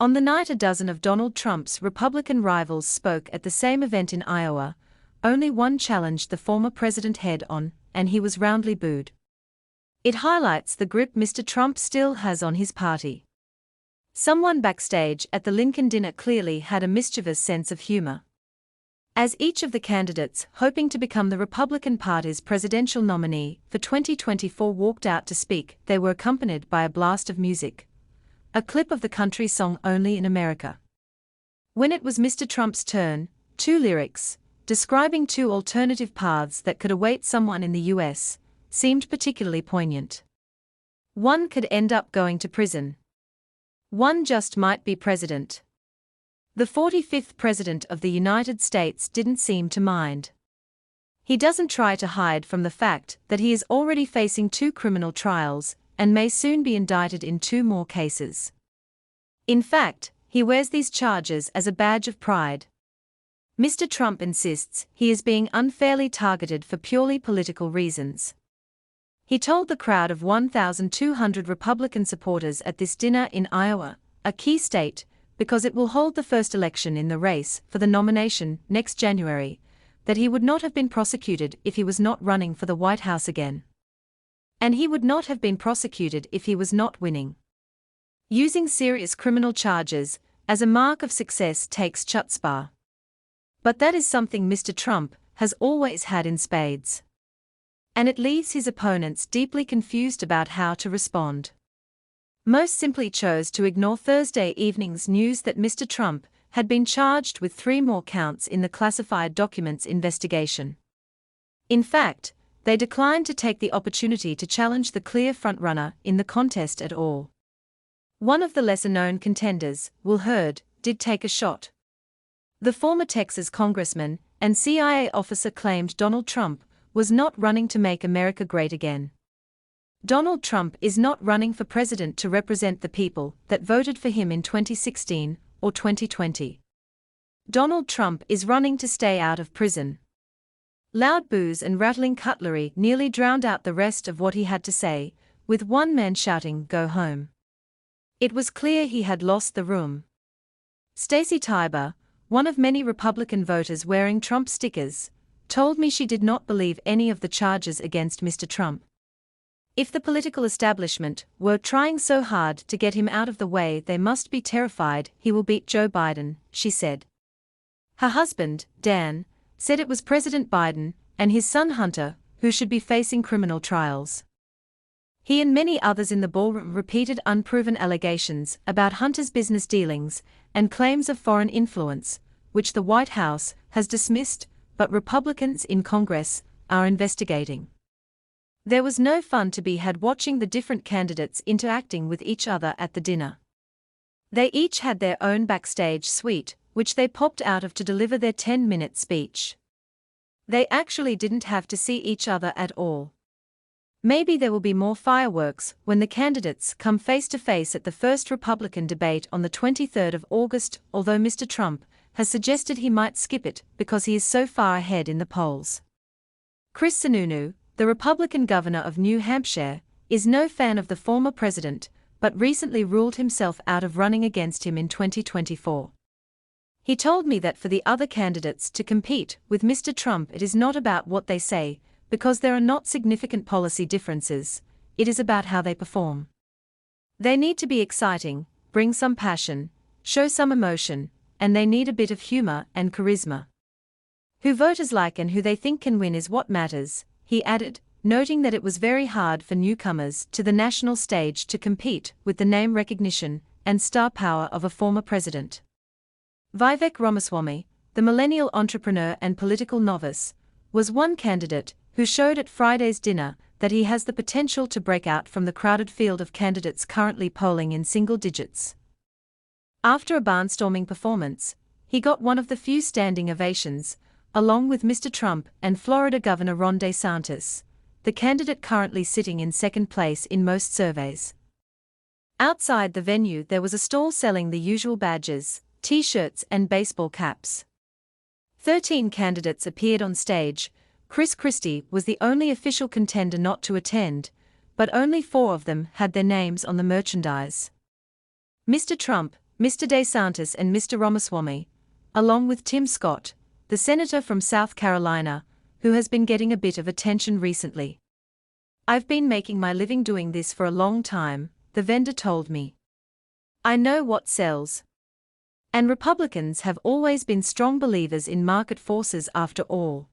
On the night a dozen of Donald Trump's Republican rivals spoke at the same event in Iowa, only one challenged the former president head-on, and he was roundly booed. It highlights the grip Mr. Trump still has on his party. Someone backstage at the Lincoln dinner clearly had a mischievous sense of humor. As each of the candidates hoping to become the Republican Party's presidential nominee for 2024 walked out to speak, they were accompanied by a blast of music. A clip of the country song Only in America. When it was Mr. Trump's turn, two lyrics, describing two alternative paths that could await someone in the U.S., seemed particularly poignant. One could end up going to prison. One just might be president. The 45th President of the United States didn't seem to mind. He doesn't try to hide from the fact that he is already facing 2 criminal trials and may soon be indicted in 2 more cases. In fact, he wears these charges as a badge of pride. Mr. Trump insists he is being unfairly targeted for purely political reasons. He told the crowd of 1,200 Republican supporters at this dinner in Iowa, a key state, because it will hold the first election in the race for the nomination next January, that he would not have been prosecuted if he was not running for the White House again. And he would not have been prosecuted if he was not winning. Using serious criminal charges as a mark of success takes chutzpah. But that is something Mr. Trump has always had in spades. And it leaves his opponents deeply confused about how to respond. Most simply chose to ignore Thursday evening's news that Mr. Trump had been charged with 3 more counts in the classified documents investigation. In fact, they declined to take the opportunity to challenge the clear frontrunner in the contest at all. One of the lesser-known contenders, Will Hurd, did take a shot. The former Texas congressman and CIA officer claimed Donald Trump was not running to make America great again. Donald Trump is not running for president to represent the people that voted for him in 2016 or 2020. Donald Trump is running to stay out of prison. Loud boos and rattling cutlery nearly drowned out the rest of what he had to say, with one man shouting, "Go home." It was clear he had lost the room. Stacey Tiber, one of many Republican voters wearing Trump stickers, told me she did not believe any of the charges against Mr. Trump. If the political establishment were trying so hard to get him out of the way, they must be terrified he will beat Joe Biden, she said. Her husband, Dan, said it was President Biden and his son Hunter who should be facing criminal trials. He and many others in the ballroom repeated unproven allegations about Hunter's business dealings and claims of foreign influence, which the White House has dismissed, but Republicans in Congress are investigating. There was no fun to be had watching the different candidates interacting with each other at the dinner. They each had their own backstage suite, which they popped out of to deliver their 10-minute speech. They actually didn't have to see each other at all. Maybe there will be more fireworks when the candidates come face-to-face at the first Republican debate on the 23rd of August, although Mr. Trump has suggested he might skip it because he is so far ahead in the polls. Chris Sununu, the Republican governor of New Hampshire, is no fan of the former president, but recently ruled himself out of running against him in 2024. He told me that for the other candidates to compete with Mr. Trump, it is not about what they say, because there are not significant policy differences, it is about how they perform. They need to be exciting, bring some passion, show some emotion, and they need a bit of humor and charisma. Who voters like and who they think can win is what matters, he added, noting that it was very hard for newcomers to the national stage to compete with the name recognition and star power of a former president. Vivek Ramaswamy, the millennial entrepreneur and political novice, was one candidate who showed at Friday's dinner that he has the potential to break out from the crowded field of candidates currently polling in single digits. After a barnstorming performance, he got one of the few standing ovations, along with Mr. Trump and Florida Governor Ron DeSantis, the candidate currently sitting in second place in most surveys. Outside the venue there was a stall selling the usual badges, T-shirts and baseball caps. 13 candidates appeared on stage. Chris Christie was the only official contender not to attend, but only 4 of them had their names on the merchandise. Mr. Trump, Mr. DeSantis and Mr. Ramaswamy, along with Tim Scott, the senator from South Carolina, who has been getting a bit of attention recently. "I've been making my living doing this for a long time," the vendor told me. "I know what sells." And Republicans have always been strong believers in market forces after all.